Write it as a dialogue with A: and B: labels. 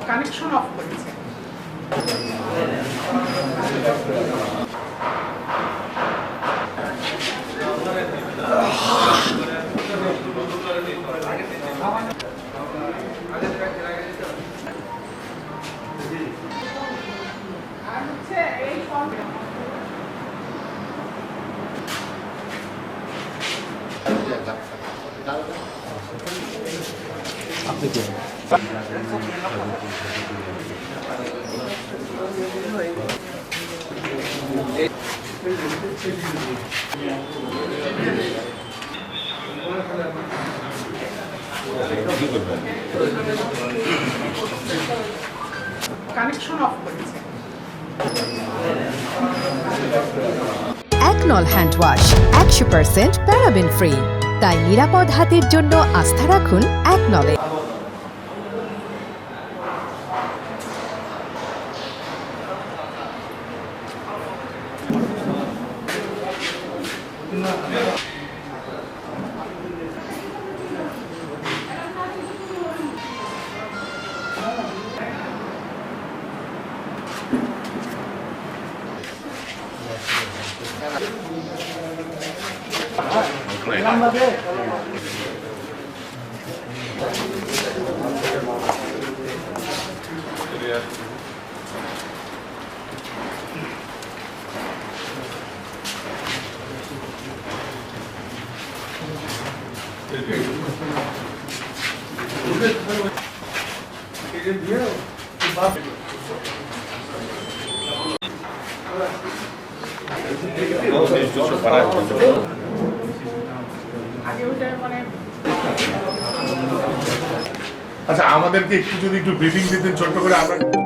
A: Connection off করেছে। আর হচ্ছে এই
B: আপনি কি
A: কানেকশন অফ করেছে।
C: একনল হ্যান্ড ওয়াশ 100% প্যারাবেন ফ্রি, তাই নিরাপদ হাতের জন্য আস্থা রাখুন একনলে।
D: আচ্ছা, আমাদেরকে একটু যদি ব্রিফিং দিতেন ছোট্ট করে আমরা।